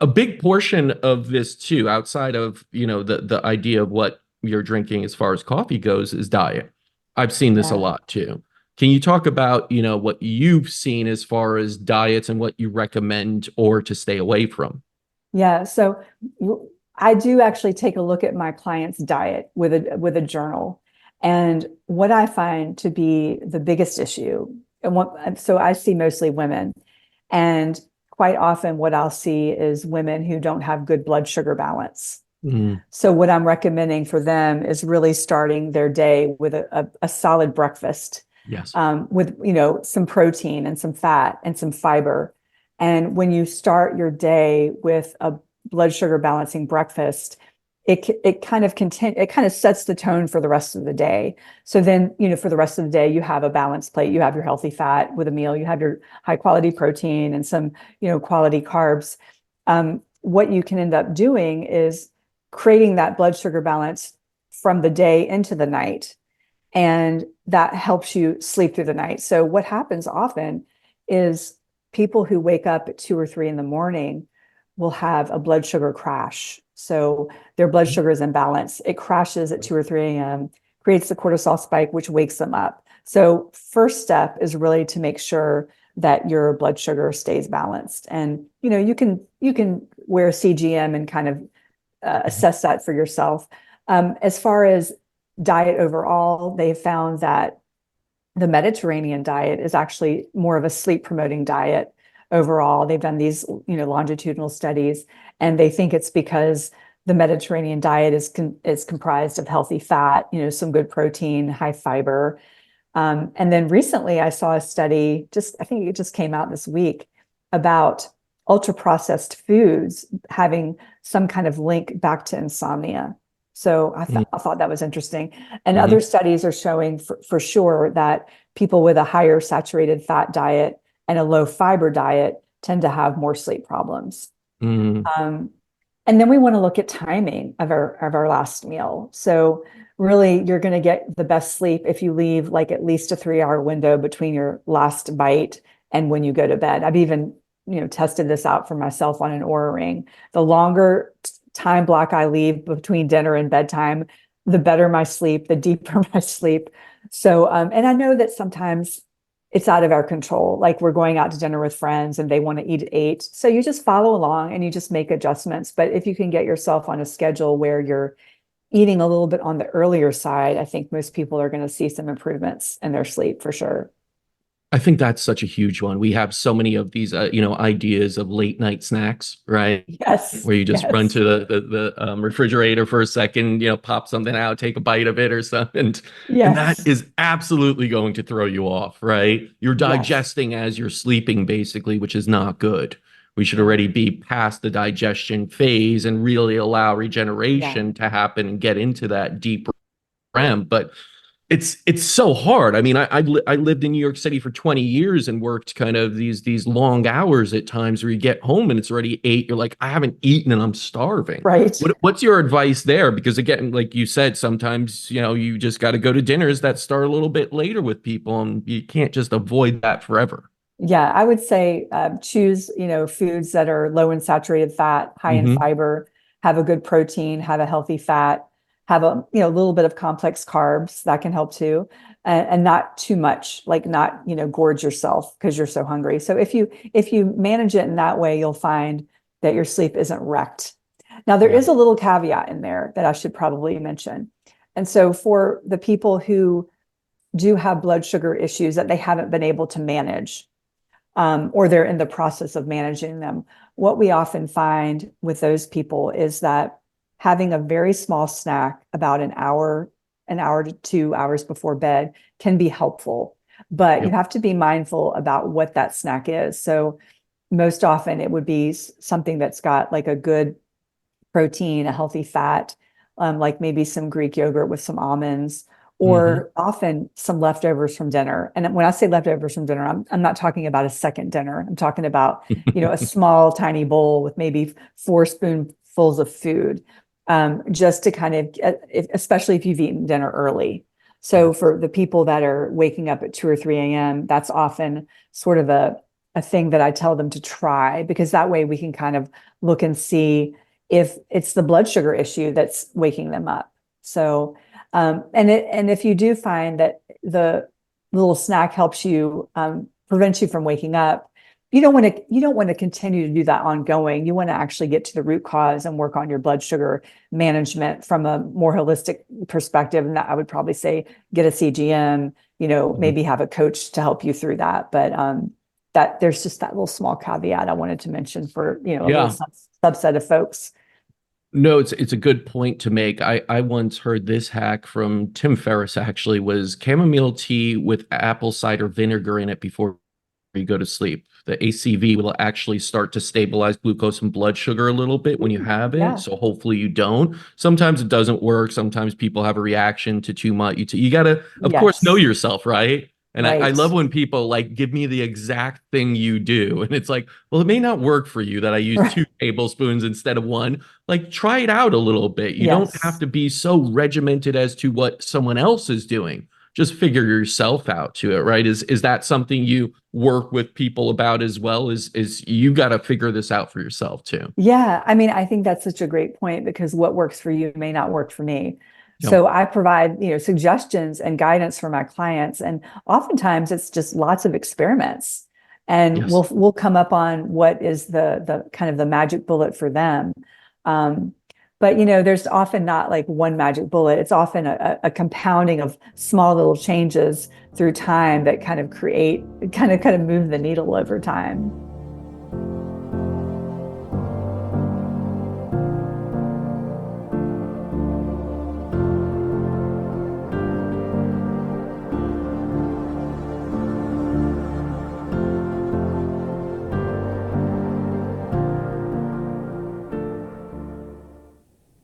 A big portion of this too, outside of, the idea of what you're drinking as far as coffee goes, is diet. I've seen this a Yeah. lot too. Can you talk about, what you've seen as far as diets and what you recommend or to stay away from? Yeah. So I do actually take a look at my client's diet with a journal. And what I find to be the biggest issue, so I see mostly women, and quite often what I'll see is women who don't have good blood sugar balance. Mm, So what I'm recommending for them is really starting their day with a solid breakfast, yes. with some protein and some fat and some fiber. And when you start your day with a blood sugar balancing breakfast, it kind of sets the tone for the rest of the day. So then, for the rest of the day, you have a balanced plate. You have your healthy fat with a meal. You have your high quality protein and some quality carbs. What you can end up doing is creating that blood sugar balance from the day into the night, and that helps you sleep through the night. So what happens often is people who wake up at 2 or 3 in the morning will have a blood sugar crash. So their blood sugar is imbalanced. It crashes at 2 or 3 a.m., creates the cortisol spike, which wakes them up. So first step is really to make sure that your blood sugar stays balanced. And you can wear CGM and kind of assess that for yourself. As far as diet overall, they found that the Mediterranean diet is actually more of a sleep promoting diet overall. They've done these, longitudinal studies, and they think it's because the Mediterranean diet is comprised of healthy fat, some good protein, high fiber. And then recently I saw a study, I think it just came out this week, about ultra processed foods having some kind of link back to insomnia. So I thought that was interesting. And other Mm-hmm. studies are showing for sure that people with a higher saturated fat diet and a low fiber diet tend to have more sleep problems. Mm-hmm. Um, and then we want to look at timing of our last meal. So really, you're going to get the best sleep if you leave like at least a 3 hour window between your last bite and when you go to bed. I've even tested this out for myself on an Oura ring. The longer time block I leave between dinner and bedtime, the better my sleep, the deeper my sleep. So, and I know that sometimes it's out of our control. Like we're going out to dinner with friends and they want to eat at 8. So you just follow along and you just make adjustments. But if you can get yourself on a schedule where you're eating a little bit on the earlier side, I think most people are going to see some improvements in their sleep for sure. I think that's such a huge one. We have so many of these, ideas of late night snacks, right? Yes, Where you just run yes, to the refrigerator for a second, pop something out, take a bite of it or something, and that yes, is absolutely going to throw you off, right? You're yes. digesting as you're sleeping, basically, which is not good. We should Yeah, already be past the digestion phase and really allow yeah, regeneration to happen and get into that deeper REM. But it's so hard. I mean, I lived in New York City for 20 years and worked kind of these long hours at times where you get home and it's already 8. You're like, I haven't eaten and I'm starving. right. What's your advice there? Because again, like you said, sometimes you just got to go to dinners that start a little bit later with people, and you can't just avoid that forever. Yeah, I would say choose, foods that are low in saturated fat, high in Hmm. fiber, have a good protein, have a healthy fat, have a, little bit of complex carbs that can help too, and not too much, like not, gorge yourself because you're so hungry. So if you manage it in that way, you'll find that your sleep isn't wrecked. Now, there Yeah. is a little caveat in there that I should probably mention. And so for the people who do have blood sugar issues that they haven't been able to manage, or they're in the process of managing them. What we often find with those people is that having a very small snack about an hour to 2 hours before bed can be helpful. But you Yep. have to be mindful about what that snack is. So most often it would be something that's got like a good protein, a healthy fat, like maybe some Greek yogurt with some almonds, Hmm. or often some leftovers from dinner. And when I say leftovers from dinner, I'm not talking about a second dinner. I'm talking about, a small, tiny bowl with maybe 4 spoonfuls of food, just to kind of, especially if you've eaten dinner early. Yeah. So for the people that are waking up at 2 or 3 a.m., that's often sort of a thing that I tell them to try, because that way we can kind of look and see if it's the blood sugar issue that's waking them up. So, and if you do find that the little snack helps you, prevents you from waking up, you don't want to continue to do that ongoing. You want to actually get to the root cause and work on your blood sugar management from a more holistic perspective. And that I would probably say get a CGM, Mhm. maybe have a coach to help you through that. But that there's just that little small caveat I wanted to mention for, a little Yeah. subset of folks. No, it's a good point to make. I once heard this hack from Tim Ferriss actually was chamomile tea with apple cider vinegar in it before you go to sleep. The ACV will actually start to stabilize glucose and blood sugar a little bit when you have it. Yeah. So hopefully you don't. Sometimes it doesn't work. Sometimes people have a reaction to too much. You gotta, of course, know Yes. yourself, right? And I Right. love when people like give me the exact thing you do. And it's like, well, it may not work for you that I use Right. 2 tablespoons instead of one. Like, try it out a little bit. You don't have Yes. to be so regimented as to what someone else is doing. Just figure yourself out to it, right? Is that something you work with people about as well? Is you got to figure this out for yourself too? Yeah, I mean, I think that's such a great point because what works for you may not work for me. Yep. So I provide, suggestions and guidance for my clients, and oftentimes it's just lots of experiments, and Yes. we'll come up on what is the kind of the magic bullet for them. Um, but there's often not like one magic bullet. It's often a compounding of small little changes through time that kind of create, kind of move the needle over time.